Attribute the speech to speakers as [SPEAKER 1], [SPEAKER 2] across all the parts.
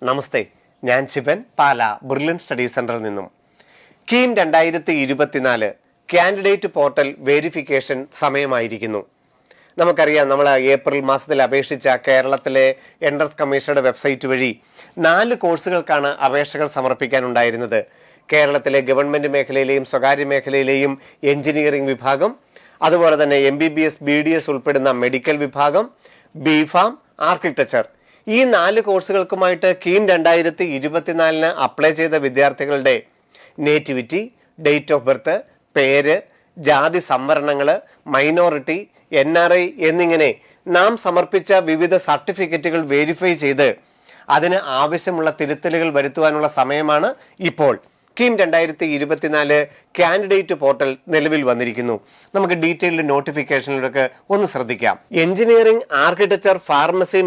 [SPEAKER 1] നമസ്തേ, ഞാൻ ശിവൻ, പാല brilliant study സെന്ററിൽ നിന്നും. കീം 2024 കാൻഡിഡേറ്റ് പോർട്ടൽ വെരിഫിക്കേഷൻ സമയമായിരിക്കുന്നു. നമുക്കറിയാം, നമ്മൾ ഏപ്രിൽ മാസത്തിൽ അപേക്ഷിച്ച കേരളത്തിലെ എൻട്രൻസ് കമ്മീഷനുടെ വെബ്സൈറ്റ് വഴി 4 കോഴ്സുകൾക്കാണ് അപേക്ഷകൾ സമർപ്പിക്കാനുണ്ടായിരുന്നത്. കേരളത്തിലെ ഗവൺമെന്റ് മേഖലയിലെയും സ്വകാര്യ മേഖലയിലെയും എഞ്ചിനീയറിംഗ് വിഭാഗം, അതുപോലെ തന്നെ MBBS BDS ഉൾപ്പെടുന്ന മെഡിക്കൽ വിഭാഗം, ബിഫാം, ആർക്കിടെക്ചർ, ഈ 4 കോഴ്സുകൾക്കുമായിട്ട് കീം 2024 അപ്ലൈ ചെയ്ത വിദ്യാർത്ഥികളുടെ നേറ്റിവിറ്റി, ഡേറ്റ് ഓഫ് ബർത്ത്, പേര്, ജാതി സംവരണങ്ങൾ, മൈനോറിറ്റി, NRI എന്നിങ്ങനെ നാം സമർപ്പിച്ച വിവിധ സർട്ടിഫിക്കറ്റുകൾ വെരിഫൈ ചെയ്ത് അതിന് ആവശ്യമുള്ള തിരുത്തലുകൾ വരുത്തുവാനുള്ള സമയമാണ് ഇപ്പോൾ. കീം 2024 കാൻഡിഡേറ്റ് പോർട്ടൽ നിലവിൽ വന്നിരിക്കുന്നു. നമുക്ക് ഡീറ്റെയിൽഡ് നോട്ടിഫിക്കേഷനിലൊക്കെ ഒന്ന് ശ്രദ്ധിക്കാം. എഞ്ചിനീയറിംഗ്, ആർക്കിടെക്ചർ, ഫാർമസി,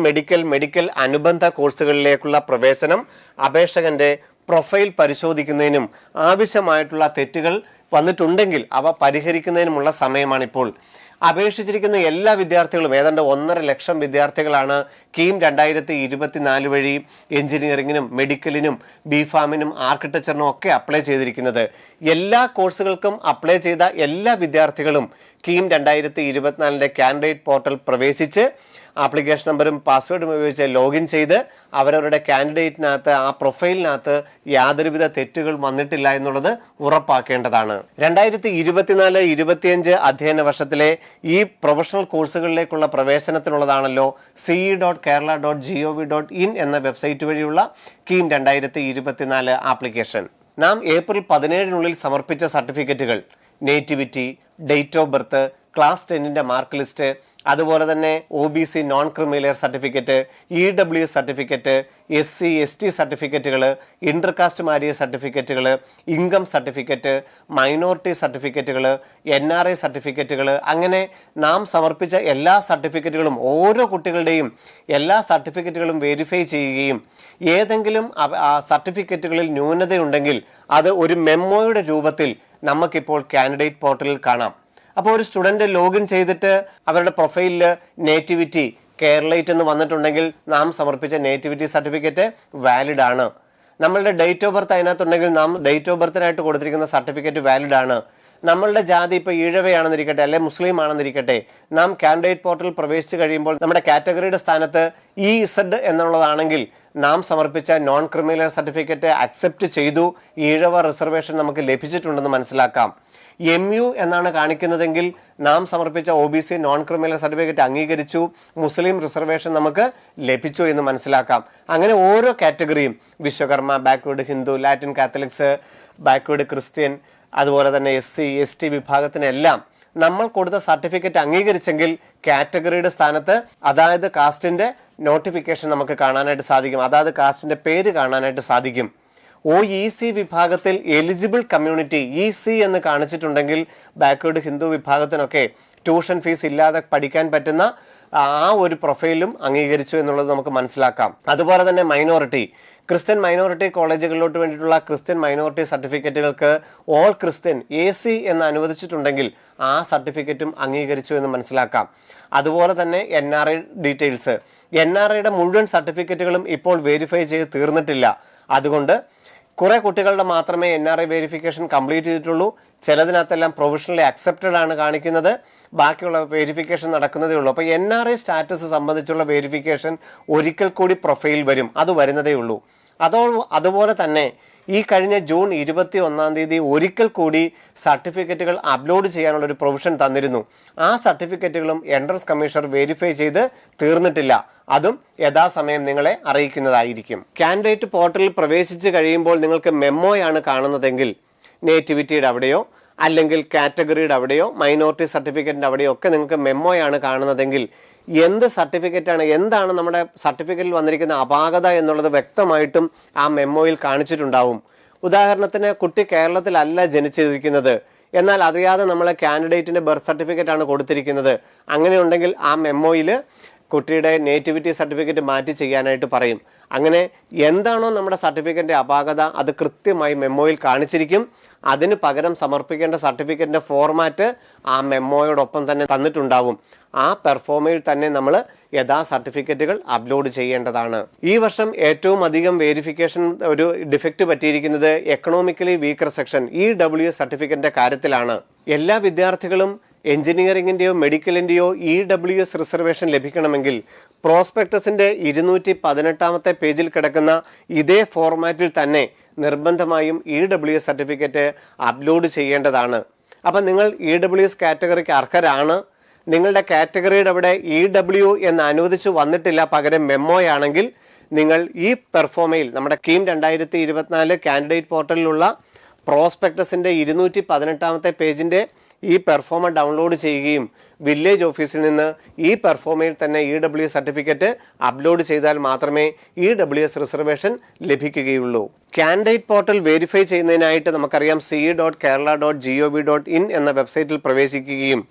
[SPEAKER 1] മെഡിക്കൽ അനുബന്ധ കോഴ്സുകളിലേക്കുള്ള പ്രവേശനം അപേക്ഷകന്റെ പ്രൊഫൈൽ പരിശോധിക്കുന്നതിനും ആവശ്യമായിട്ടുള്ള തെറ്റുകൾ വന്നിട്ടുണ്ടെങ്കിൽ അവ പരിഹരിക്കുന്നതിനുമുള്ള സമയമാണിപ്പോൾ. അപേക്ഷിച്ചിരിക്കുന്ന എല്ലാ വിദ്യാർത്ഥികളും, ഏതാണ്ട് 1.5 ലക്ഷം വിദ്യാർത്ഥികളാണ് കീം 2024 വഴി എഞ്ചിനീയറിംഗിനും മെഡിക്കലിനും ബിഫാമിനും ആർക്കിടെക്ചറിനും ഒക്കെ അപ്ലൈ ചെയ്തിരിക്കുന്നത്. എല്ലാ കോഴ്സുകൾക്കും അപ്ലൈ ചെയ്ത എല്ലാ വിദ്യാർത്ഥികളും കീം 2024 കാൻഡിഡേറ്റ് പോർട്ടൽ പ്രവേശിച്ച് ആപ്ലിക്കേഷൻ നമ്പറും പാസ്വേഡും ഉപയോഗിച്ച് ലോഗിൻ ചെയ്ത് അവരവരുടെ കാൻഡിഡേറ്റിനകത്ത്, ആ പ്രൊഫൈലിനകത്ത് യാതൊരുവിധ തെറ്റുകൾ വന്നിട്ടില്ല എന്നുള്ളത് ഉറപ്പാക്കേണ്ടതാണ്. 2024-25 അധ്യയന വർഷത്തിലെ ഈ പ്രൊഫഷണൽ കോഴ്സുകളിലേക്കുള്ള പ്രവേശനത്തിനുള്ളതാണല്ലോ ce.kerala.gov.in എന്ന വെബ്സൈറ്റ് വഴിയുള്ള കീം 2024 ആപ്ലിക്കേഷൻ. നാം ഏപ്രിൽ 17 സമർപ്പിച്ച സർട്ടിഫിക്കറ്റുകൾ nativity, date of birth, class 10 mark list, അതുപോലെ തന്നെ OBC non creamy layer certificate, EWS certificate, SC/ST സർട്ടിഫിക്കറ്റുകൾ, ഇന്റർകാസ്റ്റ് മാരേജ് സർട്ടിഫിക്കറ്റുകൾ, ഇൻകം സർട്ടിഫിക്കറ്റ്, മൈനോറിറ്റി സർട്ടിഫിക്കറ്റുകൾ, NRI സർട്ടിഫിക്കറ്റുകൾ, അങ്ങനെ നാം സമർപ്പിച്ച എല്ലാ സർട്ടിഫിക്കറ്റുകളും, ഓരോ കുട്ടികളുടെയും എല്ലാ സർട്ടിഫിക്കറ്റുകളും വെരിഫൈ ചെയ്യുകയും ഏതെങ്കിലും സർട്ടിഫിക്കറ്റുകളിൽ ന്യൂനതയുണ്ടെങ്കിൽ അത് ഒരു മെമ്മോയുടെ രൂപത്തിൽ നമുക്കിപ്പോൾ കാൻഡിഡേറ്റ് പോർട്ടലിൽ കാണാം. അപ്പോൾ ഒരു സ്റ്റുഡൻറ്റ് ലോഗിൻ ചെയ്തിട്ട് അവരുടെ പ്രൊഫൈലിൽ നേറ്റിവിറ്റി കേരളൈറ്റ് എന്ന് വന്നിട്ടുണ്ടെങ്കിൽ നാം സമർപ്പിച്ച നേറ്റിവിറ്റി സർട്ടിഫിക്കറ്റ് വാലിഡ് ആണ്. നമ്മളുടെ ഡേറ്റ് ഓഫ് ബർത്ത് അതിനകത്തുണ്ടെങ്കിൽ നാം ഡേറ്റ് ഓഫ് ബർത്തിനായിട്ട് കൊടുത്തിരിക്കുന്ന സർട്ടിഫിക്കറ്റ് വാലിഡ് ആണ്. നമ്മളുടെ ജാതി ഇപ്പോൾ ഈഴവയാണെന്നിരിക്കട്ടെ, അല്ലെ മുസ്ലിം ആണെന്നിരിക്കട്ടെ, നാം കാൻഡിഡേറ്റ് പോർട്ടൽ പ്രവേശിച്ച് കഴിയുമ്പോൾ നമ്മുടെ കാറ്റഗറിയുടെ സ്ഥാനത്ത് EZ എന്നുള്ളതാണെങ്കിൽ നാം സമർപ്പിച്ച നോൺ ക്രിമിലെയർ സർട്ടിഫിക്കറ്റ് അക്സെപ്റ്റ് ചെയ്തു, ഈഴവ റിസർവേഷൻ നമുക്ക് ലഭിച്ചിട്ടുണ്ടെന്ന് മനസ്സിലാക്കാം. MU എന്നാണ് കാണിക്കുന്നതെങ്കിൽ നാം സമർപ്പിച്ച OBC നോൺ ക്രിമിനൽ സർട്ടിഫിക്കറ്റ് അംഗീകരിച്ചു, മുസ്ലിം റിസർവേഷൻ നമുക്ക് ലഭിച്ചു എന്ന് മനസ്സിലാക്കാം. അങ്ങനെ ഓരോ കാറ്റഗറിയും, Vishwakarma, backward Hindu, Latin Catholics, backward Christian, അതുപോലെ തന്നെ SC/ST വിഭാഗത്തിനെല്ലാം നമ്മൾ കൊടുത്ത സർട്ടിഫിക്കറ്റ് അംഗീകരിച്ചെങ്കിൽ കാറ്റഗറിയുടെ സ്ഥാനത്ത് അതായത് കാസ്റ്റിന്റെ നോട്ടിഫിക്കേഷൻ നമുക്ക് കാണാനായിട്ട് സാധിക്കും, അതായത് കാസ്റ്റിന്റെ പേര് കാണാനായിട്ട് സാധിക്കും. OEC വിഭാഗത്തിൽ എലിജിബിൾ കമ്മ്യൂണിറ്റി EC എന്ന് കാണിച്ചിട്ടുണ്ടെങ്കിൽ ബാക്ക്വേർഡ് ഹിന്ദു വിഭാഗത്തിനൊക്കെ ട്യൂഷൻ ഫീസ് ഇല്ലാതെ പഠിക്കാൻ പറ്റുന്ന ആ ഒരു പ്രൊഫൈലും അംഗീകരിച്ചു എന്നുള്ളത് നമുക്ക് മനസ്സിലാക്കാം. അതുപോലെ തന്നെ മൈനോറിറ്റി, ക്രിസ്ത്യൻ മൈനോറിറ്റി കോളേജുകളിലോട്ട് വേണ്ടിയിട്ടുള്ള ക്രിസ്ത്യൻ മൈനോറിറ്റി സർട്ടിഫിക്കറ്റുകൾക്ക് ഓൾ ക്രിസ്ത്യൻ AC എന്ന് അനുവദിച്ചിട്ടുണ്ടെങ്കിൽ ആ സർട്ടിഫിക്കറ്റും അംഗീകരിച്ചു എന്ന് മനസ്സിലാക്കാം. അതുപോലെ തന്നെ NRI ഡീറ്റെയിൽസ്, NRIയുടെ മുഴുവൻ സർട്ടിഫിക്കറ്റുകളും ഇപ്പോൾ വെരിഫൈ ചെയ്ത് തീർന്നിട്ടില്ല. അതുകൊണ്ട് കുറെ കുട്ടികളുടെ മാത്രമേ NRI വെരിഫിക്കേഷൻ കംപ്ലീറ്റ് ചെയ്തിട്ടുള്ളൂ. ചിലതിനകത്തെല്ലാം പ്രൊവിഷണലി അക്സെപ്റ്റഡ് ആണ് കാണിക്കുന്നത്, ബാക്കിയുള്ള വെരിഫിക്കേഷൻ നടക്കുന്നതേ ഉള്ളൂ. അപ്പോൾ NRI സ്റ്റാറ്റസ് സംബന്ധിച്ചുള്ള വെരിഫിക്കേഷൻ ഒരിക്കൽ കൂടി പ്രൊഫൈൽ വരും, അത് വരുന്നതേ ഉള്ളൂ. അതുപോലെ തന്നെ ഈ കഴിഞ്ഞ ജൂൺ 21 ഒരിക്കൽ കൂടി സർട്ടിഫിക്കറ്റുകൾ അപ്ലോഡ് ചെയ്യാനുള്ള ഒരു പ്രൊവിഷൻ തന്നിരുന്നു. ആ സർട്ടിഫിക്കറ്റുകളും എൻട്രൻസ് കമ്മീഷണർ വെരിഫൈ ചെയ്ത് തീർന്നിട്ടില്ല, അതും യഥാസമയം നിങ്ങളെ അറിയിക്കുന്നതായിരിക്കും. കാൻഡിഡേറ്റ് പോർട്ടലിൽ പ്രവേശിച്ച് കഴിയുമ്പോൾ നിങ്ങൾക്ക് മെമ്മോയാണ് കാണുന്നതെങ്കിൽ നേറ്റിവിറ്റിയുടെ അവിടെയോ അല്ലെങ്കിൽ കാറ്റഗറിയുടെ അവിടെയോ മൈനോറിറ്റി സർട്ടിഫിക്കറ്റിൻ്റെ അവിടെയോ ഒക്കെ നിങ്ങൾക്ക് മെമ്മോയാണ് കാണുന്നതെങ്കിൽ എന്ത് സർട്ടിഫിക്കറ്റാണ്, എന്താണ് നമ്മുടെ സർട്ടിഫിക്കറ്റിൽ വന്നിരിക്കുന്ന അപാകത എന്നുള്ളത് വ്യക്തമായിട്ടും ആ മെമ്മോയിൽ കാണിച്ചിട്ടുണ്ടാവും. ഉദാഹരണത്തിന്, കുട്ടി കേരളത്തിലല്ല ജനിച്ചിരിക്കുന്നത്, എന്നാൽ അറിയാതെ നമ്മളെ കാൻഡിഡേറ്റിൻ്റെ ബർത്ത് സർട്ടിഫിക്കറ്റ് ആണ് കൊടുത്തിരിക്കുന്നത്. അങ്ങനെയുണ്ടെങ്കിൽ ആ മെമ്മോയിൽ കുട്ടിയുടെ നേറ്റിവിറ്റി സർട്ടിഫിക്കറ്റ് മാറ്റി ചെയ്യാനായിട്ട് പറയും. അങ്ങനെ എന്താണോ നമ്മുടെ സർട്ടിഫിക്കറ്റിൻ്റെ അപാകത അത് കൃത്യമായി മെമ്മോയിൽ കാണിച്ചിരിക്കും. അതിന് പകരം സമർപ്പിക്കേണ്ട സർട്ടിഫിക്കറ്റിൻ്റെ ഫോർമാറ്റ് ആ മെമ്മോയോടൊപ്പം തന്നെ തന്നിട്ടുണ്ടാവും. ആ പെർഫോമയിൽ തന്നെ നമ്മൾ സർട്ടിഫിക്കറ്റുകൾ അപ്ലോഡ് ചെയ്യേണ്ടതാണ്. ഈ വർഷം ഏറ്റവും അധികം വെരിഫിക്കേഷൻ ഒരു ഡിഫക്റ്റ് പറ്റിയിരിക്കുന്നത് എക്കണോമിക്കലി വീക്കർ സെക്ഷൻ EWS സർട്ടിഫിക്കറ്റിന്റെ കാര്യത്തിലാണ്. എല്ലാ വിദ്യാർത്ഥികളും എഞ്ചിനീയറിംഗിൻ്റെയോ മെഡിക്കലിൻ്റെയോ EWS റിസർവേഷൻ ലഭിക്കണമെങ്കിൽ പ്രോസ്പെക്ടസിൻ്റെ 218-ാമത്തെ പേജിൽ കിടക്കുന്ന ഇതേ ഫോർമാറ്റിൽ തന്നെ നിർബന്ധമായും EWS സർട്ടിഫിക്കറ്റ് അപ്ലോഡ് ചെയ്യേണ്ടതാണ്. അപ്പം നിങ്ങൾ EWS കാറ്റഗറിക്ക് അർഹരാണ്. നിങ്ങളുടെ കാറ്റഗറിയുടെ അവിടെ EW എന്ന് അനുവദിച്ചു വന്നിട്ടില്ല, പകരം മെമ്മോയാണെങ്കിൽ നിങ്ങൾ ഈ പെർഫോമയിൽ നമ്മുടെ കീം 2024 കാൻഡിഡേറ്റ് പോർട്ടലിലുള്ള പ്രോസ്പെക്ടസിൻ്റെ 218-ാമത്തെ പേജിൻ്റെ ഈ പെർഫോമ ഡൗൺലോഡ് ചെയ്യുകയും വില്ലേജ് ഓഫീസിൽ നിന്ന് ഈ പെർഫോമയിൽ തന്നെ EWS സർട്ടിഫിക്കറ്റ് അപ്ലോഡ് ചെയ്താൽ മാത്രമേ EWS റിസർവേഷൻ ലഭിക്കുകയുള്ളൂ. കാൻഡിഡേറ്റ് പോർട്ടൽ വെരിഫൈ ചെയ്യുന്നതിനായിട്ട് നമുക്കറിയാം ce.kerala.gov.in എന്ന വെബ്സൈറ്റിൽ പ്രവേശിക്കുകയും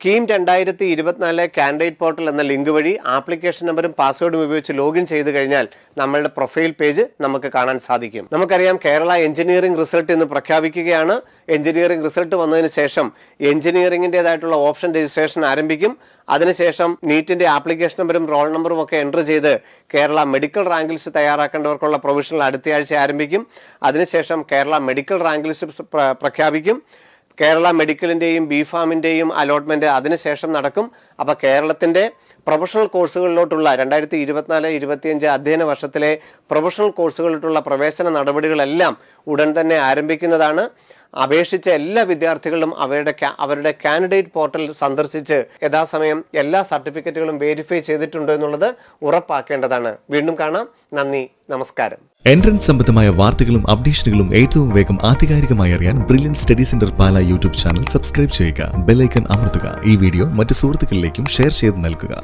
[SPEAKER 1] കീം 2024 കാൻഡിഡേറ്റ് പോർട്ടൽ എന്ന ലിങ്ക് വഴി ആപ്ലിക്കേഷൻ നമ്പറും പാസ്വേഡും ഉപയോഗിച്ച് ലോഗിൻ ചെയ്ത് കഴിഞ്ഞാൽ നമ്മളുടെ പ്രൊഫൈൽ പേജ് നമുക്ക് കാണാൻ സാധിക്കും. നമുക്കറിയാം കേരള എഞ്ചിനീയറിംഗ് റിസൾട്ട് ഇന്ന് പ്രഖ്യാപിക്കുകയാണ്. എഞ്ചിനീയറിംഗ് റിസൾട്ട് വന്നതിന് ശേഷം എഞ്ചിനീയറിംഗിൻ്റെതായിട്ടുള്ള ഓപ്ഷൻ രജിസ്ട്രേഷൻ ആരംഭിക്കും. അതിനുശേഷം നീറ്റിന്റെ ആപ്ലിക്കേഷൻ നമ്പറും റോൾ നമ്പറും ഒക്കെ എൻ്റർ ചെയ്ത് കേരള മെഡിക്കൽ റാങ്ക് ലിസ്റ്റ് തയ്യാറാക്കേണ്ടവർക്കുള്ള പ്രൊവിഷണൽ അടുത്തയാഴ്ച ആരംഭിക്കും. അതിനുശേഷം കേരള മെഡിക്കൽ റാങ്ക് ലിസ്റ്റ് പ്രഖ്യാപിക്കും. കേരള മെഡിക്കലിൻ്റെയും BPharmൻ്റെയും അലോട്ട്മെൻറ്റ് അതിനുശേഷം നടക്കും. അപ്പോൾ കേരളത്തിൻ്റെ പ്രൊഫഷണൽ കോഴ്സുകളിലോട്ടുള്ള 2024-25 അധ്യയന വർഷത്തിലെ പ്രൊഫഷണൽ കോഴ്സുകളിലോട്ടുള്ള പ്രവേശന നടപടികളെല്ലാം ഉടൻ തന്നെ ആരംഭിക്കുന്നതാണ്. അപേക്ഷിച്ച എല്ലാ വിദ്യാർത്ഥികളും അവരുടെ കാൻഡിഡേറ്റ് പോർട്ടൽ സന്ദർശിച്ച് യഥാസമയം എല്ലാ സർട്ടിഫിക്കറ്റുകളും വെരിഫൈ ചെയ്തിട്ടുണ്ടോ എന്നുള്ളത് ഉറപ്പാക്കേണ്ടതാണ്. വീണ്ടും കാണാം. നന്ദി, നമസ്കാരം.
[SPEAKER 2] എൻട്രൻസ് സംബന്ധമായ വാർത്തകളും അപ്ഡേഷനുകളും ഏറ്റവും വേഗം ആധികാരികമായി അറിയാൻ ബ്രില്യൻറ്റ് സ്റ്റഡി സെന്റർ പാല യൂട്യൂബ് ചാനൽ സബ്സ്ക്രൈബ് ചെയ്യുക. ബെൽ ഐക്കൺ അമർത്തുക. ഈ വീഡിയോ മറ്റു സുഹൃത്തുക്കളിലേക്കും ഷെയർ ചെയ്ത് നൽകുക.